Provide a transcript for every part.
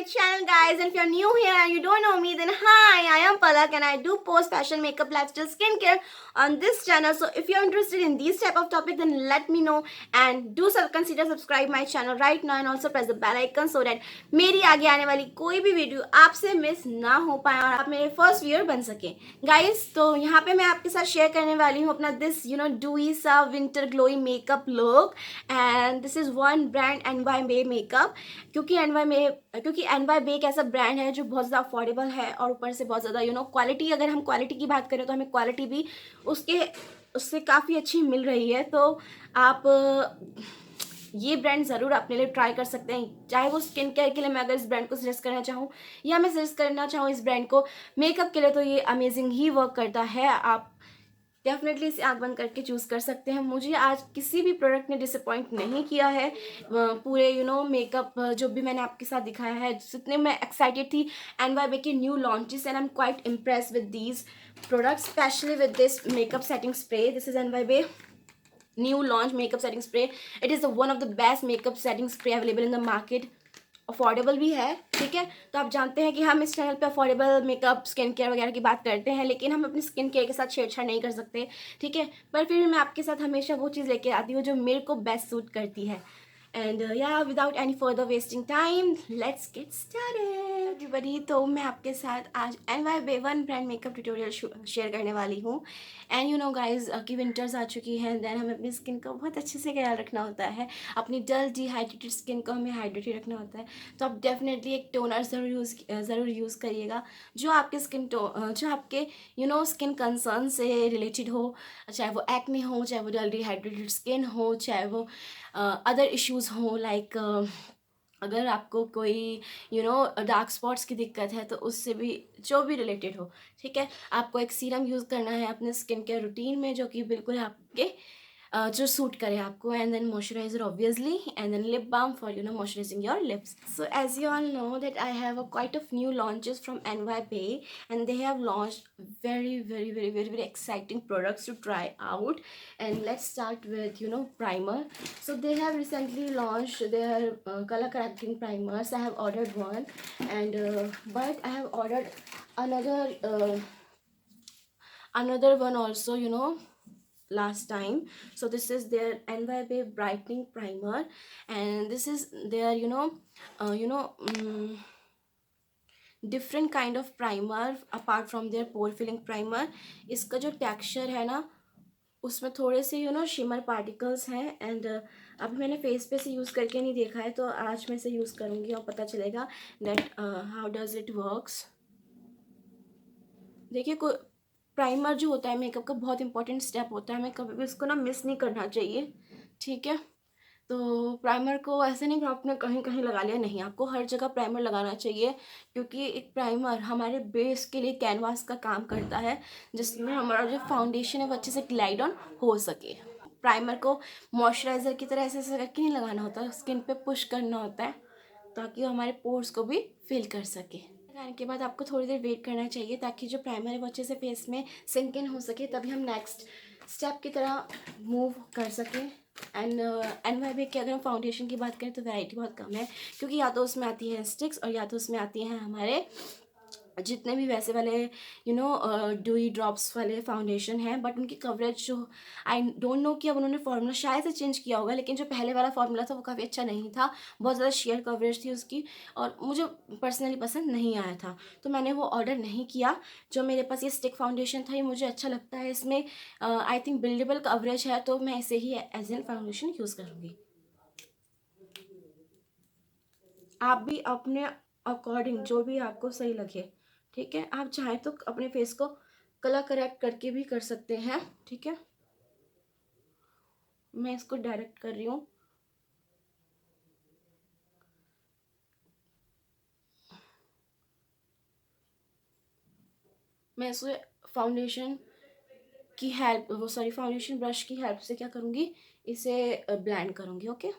channel, guys. And if you're new here and you don't know me, then hi, I am Palak and I do post fashion, makeup, lifestyle, skincare on this channel. So if you're interested in these type of topic, then let me know and do consider subscribe my channel right now and also press the bell icon so that मेरी आगे आने वाली कोई भी video आपसे miss ना हो पाए और आप मेरे फर्स्ट व्यूअर बन सके गाइस। तो यहाँ पे मैं आपके साथ शेयर करने वाली हूँ अपना दिस डूई सा winter glowy makeup look and this is one brand NY Bae makeup. क्योंकि एनवाई बे एक ऐसा ब्रांड है जो बहुत ज़्यादा अफोर्डेबल है और ऊपर से बहुत ज़्यादा क्वालिटी, अगर हम क्वालिटी की बात करें तो हमें क्वालिटी भी उससे काफ़ी अच्छी मिल रही है। तो आप ये ब्रांड ज़रूर अपने लिए ट्राई कर सकते हैं, चाहे वो स्किन केयर के लिए मैं अगर इस ब्रांड को सजेस्ट करना चाहूँ या मैं सजेस्ट करना चाहूँ इस ब्रांड को मेकअप के लिए, तो ये अमेजिंग ही वर्क करता है। आप डेफिनेटली इसे आँख बंद करके चूज़ कर सकते हैं। मुझे आज किसी भी प्रोडक्ट ने डिसअपॉइंट नहीं किया है। पूरे मेकअप जो भी मैंने आपके साथ दिखाया है, जितने मैं एक्साइटेड थी एनवाईबे के new launches, and I am quite impress with these products, specially with this makeup setting spray. This is NYBae new launch makeup setting spray. It is one of the best makeup setting spray available in the market. Affordable भी है, ठीक है। तो आप जानते हैं कि हम इस चैनल पे अफोर्डेबल मेकअप स्किन केयर वगैरह की बात करते हैं, लेकिन हम अपनी स्किन केयर के साथ छेड़छाड़ नहीं कर सकते, ठीक है। पर फिर भी मैं आपके साथ हमेशा वो चीज़ लेके आती हूँ जो मेरे को बेस्ट सूट करती है। एंड या without any further wasting time let's get started everybody. तो मैं आपके साथ आज NYBae one brand makeup tutorial share करने वाली हूँ। एंड यू नो गाइज कि विंटर्स आ चुकी हैं, देन हमें अपनी स्किन का बहुत अच्छे से ख्याल रखना होता है। अपनी डल डिहाइड्रेटेड स्किन को हमें हाइड्रेटेड रखना होता है। तो आप डेफिनेटली एक टोनर ज़रूर यूज़ करिएगा जो आपके जो आपके स्किन कंसर्न से रिलेटेड हो, चाहे वो एक्ने हो, चाहे वो डल डिहाइड्रेटेड स्किन हो, चाहे वो अदर इश्यूज़ हो, लाइक अगर आपको कोई डार्क स्पॉट्स की दिक्कत है तो उससे भी जो भी रिलेटेड हो, ठीक है। आपको एक सीरम यूज़ करना है अपने स्किन केयर रूटीन में जो कि बिल्कुल आपके जो सूट करे आपको, and then moisturiser obviously, and then lip balm for moisturising your lips. So as you all know that I have a quite of new launches from NYBae and they have launched very exciting products to try out. And let's start with primer. So they have recently launched their color correcting primers. I have ordered one, and but I have ordered another one also last time. So this is their NYB brightening primer, and this is their different kind of primer apart from their pore filling primer. इसका जो texture है ना, उसमें थोड़े से shimmer particles हैं। And अभी मैंने फेस पे से यूज़ करके नहीं देखा है, तो आज मैं इसे यूज़ करूँगी और पता चलेगा that how does it works. देखिए, कोई प्राइमर जो होता है मेकअप का बहुत इंपॉर्टेंट स्टेप होता है, हमें कभी भी इसको ना मिस नहीं करना चाहिए, ठीक है। तो प्राइमर को ऐसे नहीं कि आपने कहीं कहीं लगा लिया, नहीं, आपको हर जगह प्राइमर लगाना चाहिए, क्योंकि एक प्राइमर हमारे बेस के लिए कैनवास का काम करता है, जिसमें हमारा जो फाउंडेशन है वो अच्छे से ग्लाइड ऑन हो सके। प्राइमर को मॉइस्चराइज़र की तरह ऐसे ऐसे करके नहीं लगाना होता, स्किन पे पुश करना होता है ताकि वो हमारे पोर्स को भी फिल कर सके। लगाने के बाद आपको थोड़ी देर वेट करना चाहिए ताकि जो प्राइमर है वो अच्छे से फेस में सिंक इन हो सके, तभी हम नेक्स्ट स्टेप की तरह मूव कर सकें। एंड एनवाईबे की अगर हम फाउंडेशन की बात करें तो वैरायटी बहुत कम है, क्योंकि या तो उसमें आती है स्टिक्स और या तो उसमें आती हैं हमारे जितने भी वैसे वाले डूई ड्रॉप्स वाले फाउंडेशन हैं। बट उनकी कवरेज जो, आई डोंट नो कि अब उन्होंने फार्मूला शायद से चेंज किया होगा, लेकिन जो पहले वाला फार्मूला था वो काफ़ी अच्छा नहीं था, बहुत ज़्यादा शेयर कवरेज थी उसकी और मुझे पर्सनली पसंद नहीं आया था, तो मैंने वो ऑर्डर नहीं किया। जो मेरे पास ये स्टिक फाउंडेशन था ये मुझे अच्छा लगता है, इसमें आई थिंक बिल्डेबल कवरेज है, तो मैं इसे ही एज एन फाउंडेशन यूज़ करूँगी। आप भी अपने अकॉर्डिंग जो भी आपको सही लगे, ठीक है। आप चाहें तो अपने फेस को कलर करेक्ट करके भी कर सकते हैं, ठीक है। मैं इसको डायरेक्ट कर रही हूँ। मैं इसे फाउंडेशन की हेल्प वो सॉरी फाउंडेशन ब्रश की हेल्प से क्या करूँगी, इसे ब्लेंड करूँगी, ओके।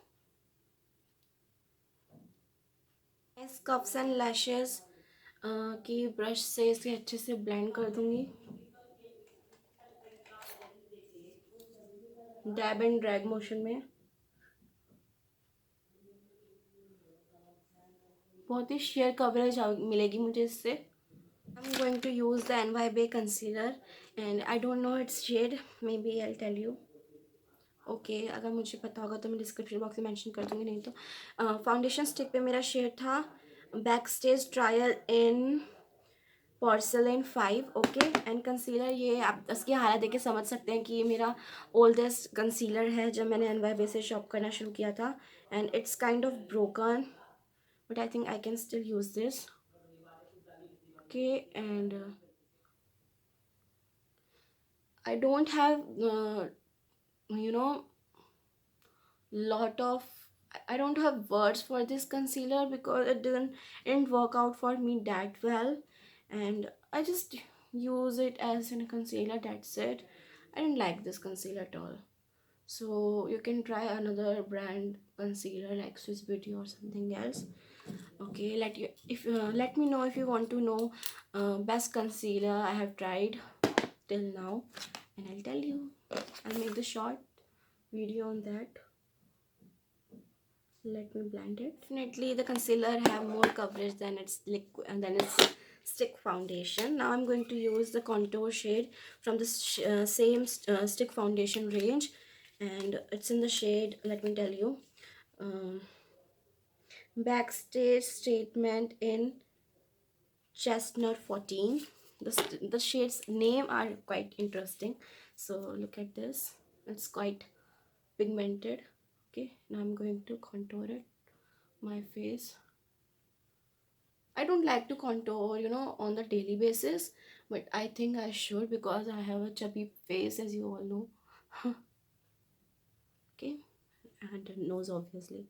इस कप्स एंड लैशेस की ब्रश से इसे अच्छे से ब्लेंड कर दूँगी, डैब एंड ड्रैग मोशन में। बहुत ही शेयर कवरेज मिलेगी मुझे इससे. I'm going to use the NYB concealer and I don't know its shade. Maybe I'll tell you. Okay अगर मुझे पता होगा तो मैं डिस्क्रिप्शन बॉक्स में मेंशन कर दूँगी, नहीं तो फाउंडेशन स्टिक पे मेरा शेड था back stage trial in porcelain 5. Okay and concealer ये आप इसकी हालत देख के समझ सकते हैं कि ये मेरा ओल्डेस्ट कंसीलर है जब मैंने NYB से शॉप करना शुरू किया था. And it's kind of broken but I think I can still use this. Okay and I don't have you know lot of I don't have words for this concealer because it didn't work out for me that well, and I just use it as a concealer. That's it. I didn't like this concealer at all. So you can try another brand concealer like Swiss Beauty or something else. Okay, let me know if you want to know best concealer I have tried till now, and I'll tell you. I'll make the short video on that. Let me blend it. Definitely the concealer have more coverage than its liquid and then its stick foundation. Now I'm going to use the contour shade from the same stick foundation range, and it's in the shade, let me tell you, um, Backstage Statement in Chestnut 14. The shades name are quite interesting, so look at this. It's quite pigmented. Okay, now I'm going to contour it my face. I don't like to contour on the daily basis, but I think I should because I have a chubby face, as you all know. Okay, and nose obviously.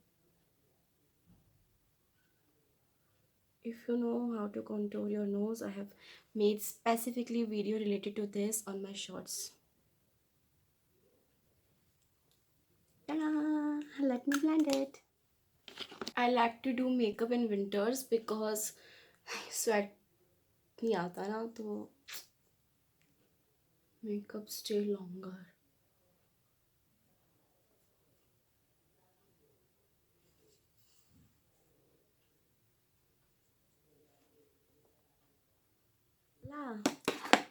If you know how to contour your nose, I have made specifically video related to this on my shorts. Ta-da! Let me blend it. I like to do makeup in winters because sweat नहीं आता ना, तो makeup stay longer.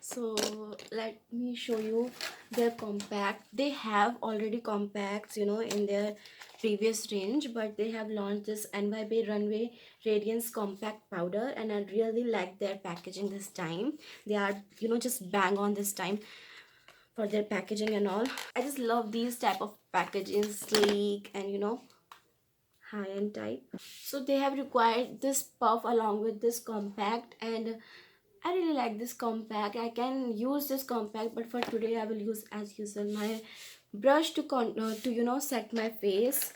So let me show you their compact. They have already compacts in their previous range, but they have launched this NYB Runway Radiance Compact Powder, and I really like their packaging this time. They are just bang on this time for their packaging and all. I just love these type of packaging, sleek and high-end type. So they have required this puff along with this compact, and I really like this compact. I can use this compact, but for today I will use as usual my brush to set my face,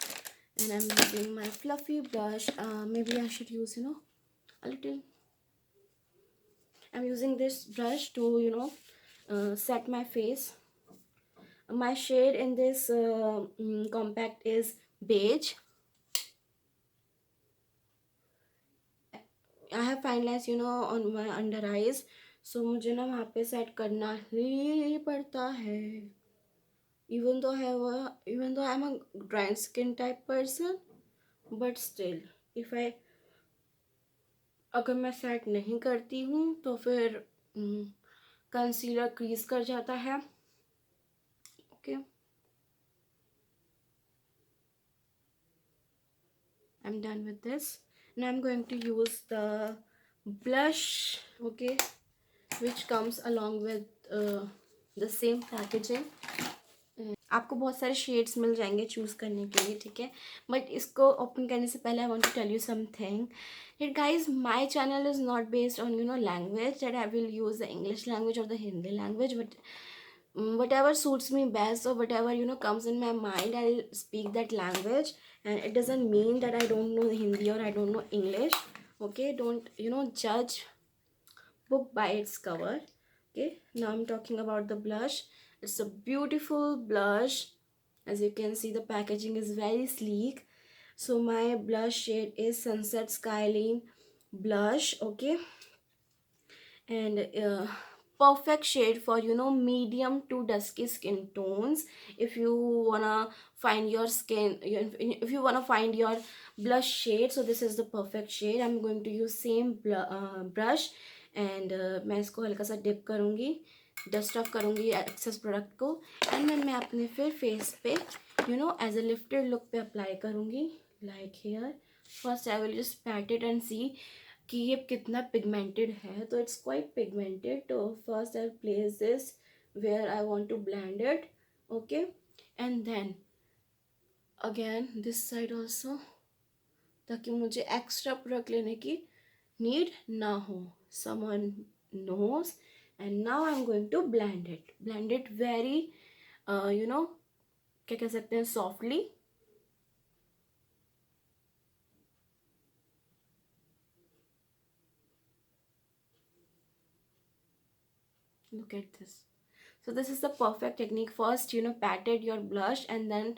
and I'm using my fluffy brush. Maybe I should use a little. I'm using this brush to set my face. My shade in this compact is beige. I have fine lines on my under eyes, so मुझे ना वहाँ पे set करना ही पड़ता है. Even though I'm a dry skin type person, but still अगर मैं set नहीं करती हूँ तो फिर कंसीलर क्रीज कर जाता है. Okay, I'm done with this. Now I'm going to use the blush, okay, which comes along with the same packaging. आपको बहुत सारे शेड्स मिल जाएंगे चूज़ करने के लिए, ठीक है. बट इसको ओपन करने से पहले I want to tell you something. Hey guys, my channel is not based on language that I will use the English language or the Hindi language, but whatever suits me best or whatever comes in my mind, I'll speak that language, and it doesn't mean that I don't know Hindi or I don't know English. Okay, don't judge book by its cover. Okay, now I'm talking about the blush. It's a beautiful blush. As you can see, the packaging is very sleek. So my blush shade is Sunset Skyline blush. Okay, and perfect shade for, you know, medium to dusky skin tones. If you wanna find your skin, if you wanna find your blush shade, so this is the perfect shade. I'm going to use same brush, and मैं इसको हल्का सा dip करूँगी, dust off करूँगी excess product को, and then मैं अपने फिर फेस पे, you know, as a lifted look पे अप्लाई करूँगी, like here. First I will just pat it and see कि ये कितना पिगमेंटेड है. तो इट्स क्वाइट पिगमेंटेड. तो first I place this where I want to blend it. Okay, and then again this side also, ताकि मुझे extra product लेने की नीड ना हो. Someone knows. And now I am going to blend it very, you know, क्या कह सकते हैं, softly. Look at this. So this is the perfect technique. First, you know, pat it your blush and then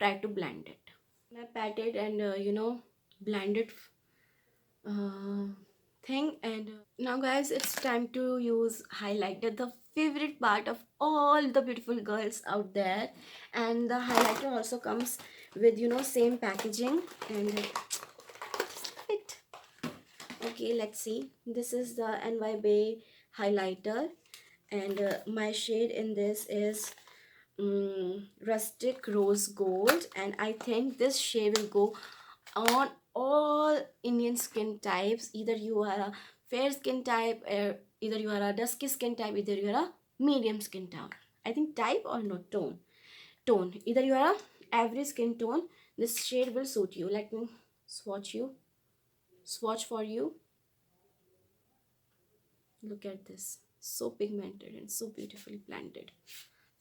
try to blend it. I pat it and you know, blend it thing. And now guys, it's time to use highlighter, the favorite part of all the beautiful girls out there. And the highlighter also comes with, you know, same packaging. And it, okay, let's see. This is the NY Bay highlighter, and my shade in this is rustic rose gold, and I think this shade will go on all Indian skin types. Either you are a fair skin type, either you are a dusky skin type, either you are a medium skin tone. I think type or no, tone, either you are a average skin tone, this shade will suit you. Let me swatch for you. Look at this, so pigmented and so beautifully blended.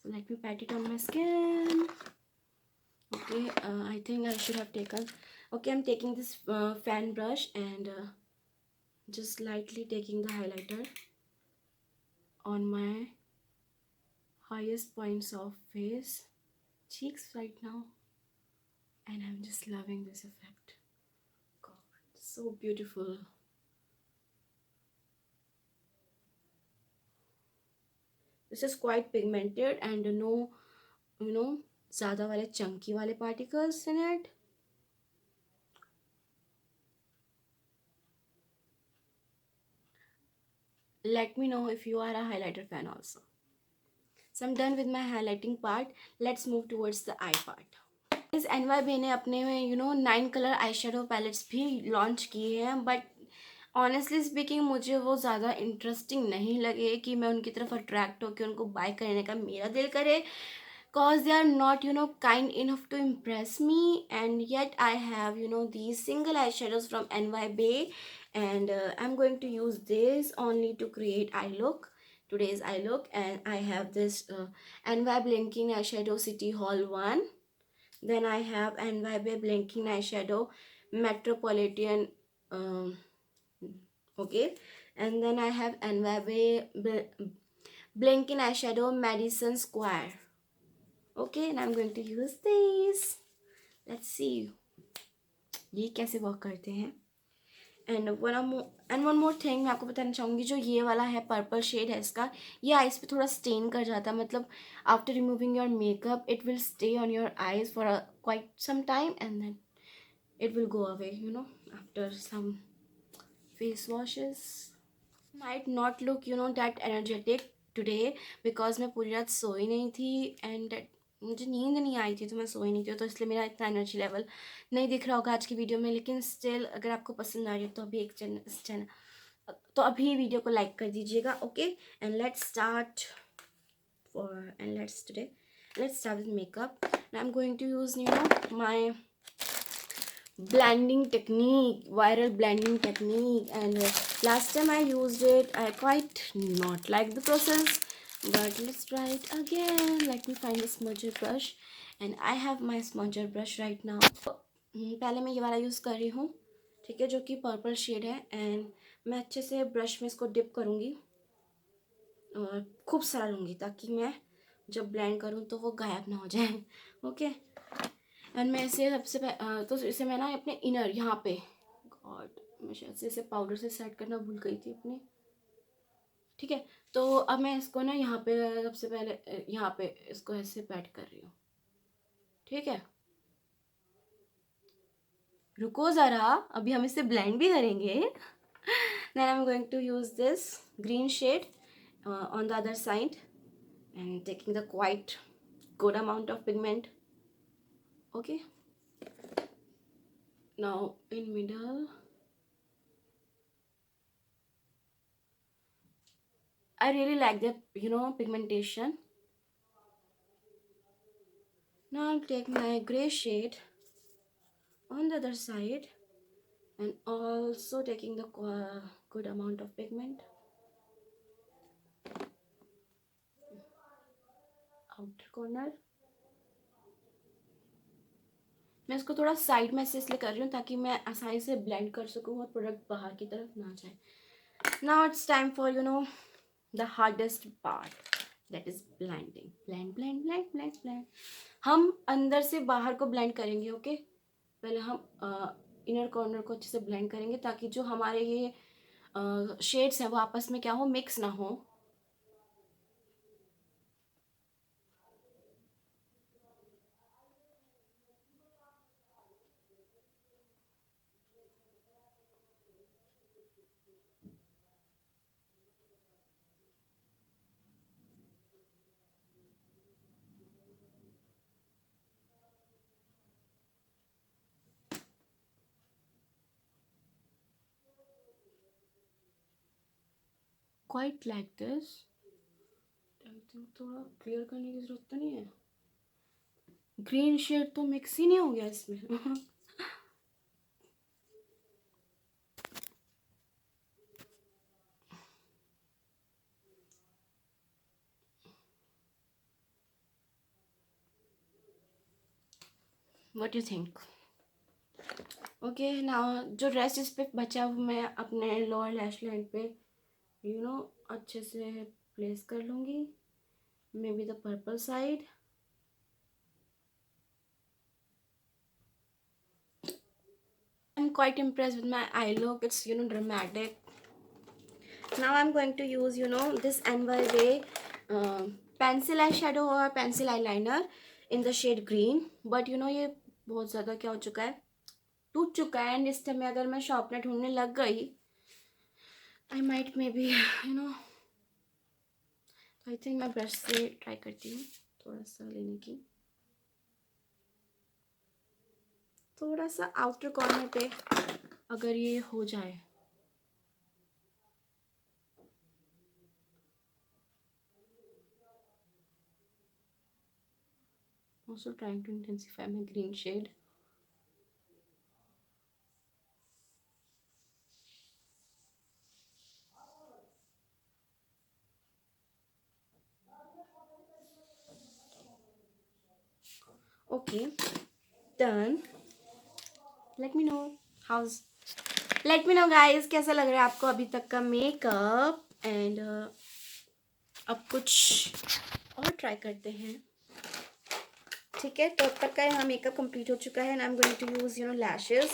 So let me pat it on my skin. Okay, I think I should have taken, okay, I'm taking this fan brush and just lightly taking the highlighter on my highest points of face, cheeks right now, and I'm just loving this effect. God, so beautiful. This is quite pigmented and no, you know, ज़्यादा वाले chunky वाले particles in it. Let me know if you are a highlighter fan also. So I'm done with my highlighting part. Let's move towards the eye part. इस NYB ने अपने में, you know, 9 color eyeshadow palettes भी launch किए हैं, but honestly speaking मुझे वो ज़्यादा इंटरेस्टिंग नहीं लगे कि मैं उनकी तरफ अट्रैक्ट होकर उनको बाय करने का मेरा दिल करे, cause they are not, you know, kind enough to impress me. And yet I have, you know, these single eyeshadows from NY Bay, and I'm going to use this only to create today's eye look. And I have this NY Blinking Eyeshadow City Hall 1. Then I have NY Bay Blinking Eyeshadow Metropolitan, okay, and then I have NY Bay Blinking Eyeshadow Madison Square. Okay, and I'm going to use this. Let's see ये कैसे work करते हैं. And one more thing मैं आपको बताना चाहूँगी, जो ये वाला है पर्पल शेड है इसका, ये आइज़ पे थोड़ा स्टेन कर जाता है. मतलब after removing your makeup it will stay on your eyes for quite some time and then it will go away, you know, after some face washes. Might not look, you know, that energetic today because मैं पूरी रात सोई नहीं थी and मुझे नींद नहीं आई थी, तो मैं सोई नहीं थी, तो इसलिए मेरा इतना एनर्जी लेवल नहीं दिख रहा होगा आज की वीडियो में. लेकिन स्टिल अगर आपको पसंद आ रही है तो अभी तो अभी वीडियो को लाइक कर दीजिएगा. Okay, and let's start with makeup. Now I'm going to use, you know, my blending technique, viral blending technique, and last time I used it, I quite not like the process, but let's try it again. Let me find a smudger brush, and I have my smudger brush right now. पहले मैं ये वाला use कर रही हूँ, ठीक है, जो कि पर्पल शेड है. एंड मैं अच्छे से ब्रश में इसको डिप करूँगी और खूब सारा लूँगी ताकि मैं जब ब्लेंड करूँ तो वो गायब ना हो जाए. ओके, एंड मैं इसे तो इसे मैं ना अपने इनर यहाँ पे, गॉड, मैं शायद से इसे पाउडर से सेट करना भूल गई थी अपने. ठीक है, तो अब मैं इसको ना यहाँ पे सबसे पहले यहाँ पे इसको ऐसे पैट कर रही हूँ। ठीक है, रुको ज़रा, अभी हम इसे ब्लेंड भी करेंगे। Then I am going to use this green shade on the other side and taking the quite good amount of pigment. Okay, now in middle I really like the pigmentation. Now I'll take my gray shade on the other side and also taking the good amount of pigment outer corner. मैं इसको थोड़ा side में से इसलिए कर रही हूँ ताकि मैं आसानी से ब्लेंड कर सकूँ और प्रोडक्ट बाहर की तरफ ना जाए. Now it's time for the hardest part, that is blending. Blend. हम अंदर से बाहर को ब्लेंड करेंगे. ओके, पहले हम इनर कॉर्नर को अच्छे से ब्लेंड करेंगे ताकि जो हमारे ये शेड्स हैं वो आपस में क्या हो, मिक्स ना हो. Quite like this. I think थोड़ा क्लियर करने की जरूरत तो नहीं है. ग्रीन शेड तो मिक्स ही नहीं हो गया इसमें. What you think? ओके, ना जो रेस्ट इस पे बचा वो मैं अपने लोअर लैश लाइन पे अच्छे से प्लेस कर लूँगी. May be the purple side. I'm quite impressed with my eye look. It's dramatic. Now I'm going to use this NYWay pencil eyeshadow or pencil eyeliner in the shade green. But ये बहुत ज़्यादा क्या हो चुका है, टूट चुका है. एंड इस टाइम में अगर मैं शार्पनर ढूंढने लग गई, I might maybe I think मैं ब्रश से ट्राई करती हूँ थोड़ा सा लेने की. थोड़ा सा आउटर कॉर्नर पे अगर ये हो जाए. Also trying to intensify my green shade. Okay, done. Let me know let me know guys कैसा लग रहा है आपको अभी तक का मेकअप. एंड अब कुछ और ट्राई करते हैं. ठीक है, तो अब तक का यहाँ मेकअप कंप्लीट हो चुका है. And I am going to use lashes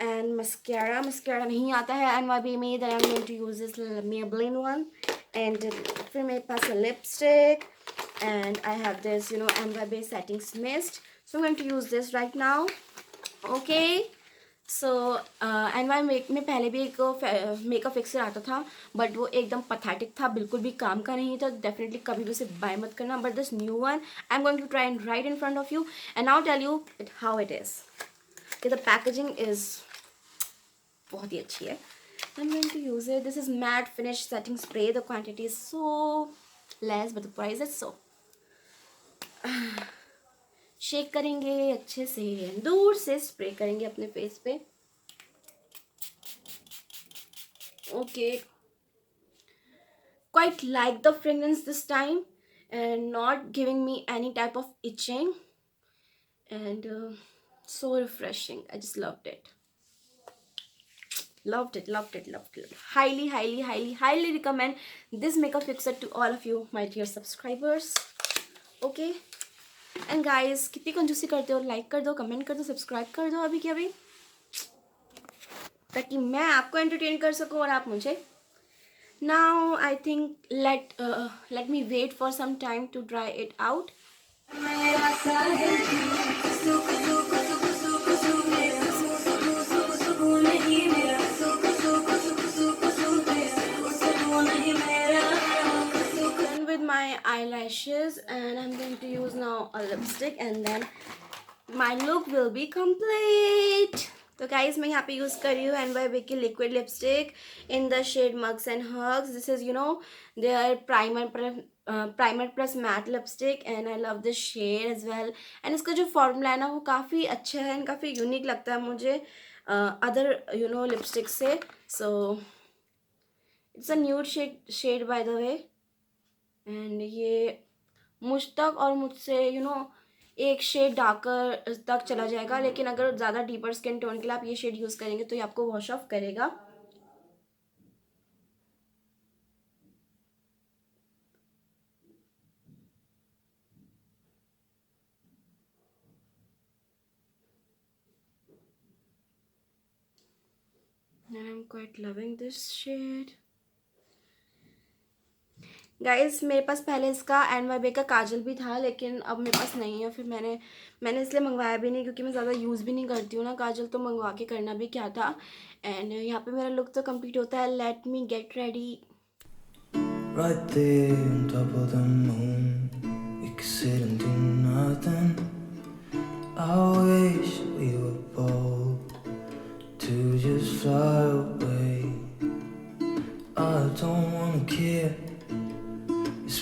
and mascara. Mascara नहीं आता है NYB में, then I am going to use this Maybelline one. And फिर मेरे पास है lipstick and I have this NYB settings mist. So I am going to use this right now. Okay, so NY में पहले भी एक makeup fixer आता था बट वो एकदम पथेटिक था, बिल्कुल भी काम का नहीं था. डेफिनेटली कभी भी उसे बाय मत करना. But this new one I am going to try and right in front of you and now tell you how it is. The packaging is बहुत ही अच्छी है. I am going to use it. This is matte finish setting spray. The quantity is so less but the price is so. Shake करेंगे अच्छे से, दूर से spray करेंगे अपने फेस पे. Okay, quite like the fragrance this time and not giving me any type of itching and so refreshing. I just loved it. Highly recommend this makeup fixer to all of you my dear subscribers. Okay, and guys कितनी कंजूसी करते हो, like कर दो, comment कर दो, subscribe कर दो अभी के अभी, ताकि मैं आपको एंटरटेन कर सकूं और आप मुझे. Now I think let me wait for some time to dry it out. Done with my eyelashes, and I'm going to use now a lipstick, and then my look will be complete. तो guys मैं यहाँ पे use कर रही हूँ NYB की liquid lipstick in the shade Mugs and Hugs. This is their primer plus matte lipstick, and I love this shade as well. And इसका जो formula है ना वो काफ़ी अच्छा है and काफ़ी unique लगता है मुझे other lipstick से. So it's a nude shade by the way. And ये मुझ तक और मुझसे एक शेड डार्कर तक चला जाएगा, लेकिन अगर ज़्यादा डीपर स्किन टोन के लिए आप ये शेड यूज़ करेंगे तो ये आपको वॉश ऑफ करेगा. And I'm quite loving this shade. Guys मेरे पास पहले इसका NYB का काजल भी था, लेकिन अब मेरे पास नहीं है. फिर मैंने इसलिए मंगवाया भी नहीं, क्योंकि मैं ज़्यादा यूज़ भी नहीं करती हूँ ना काजल, तो मंगवा के करना भी क्या था. एंड यहाँ पे मेरा लुक तो कंप्लीट होता है. Let me get ready. Right there on top of the moon, we could sit and do nothing. I wish we were bold to just fly away. I don't wanna care. It's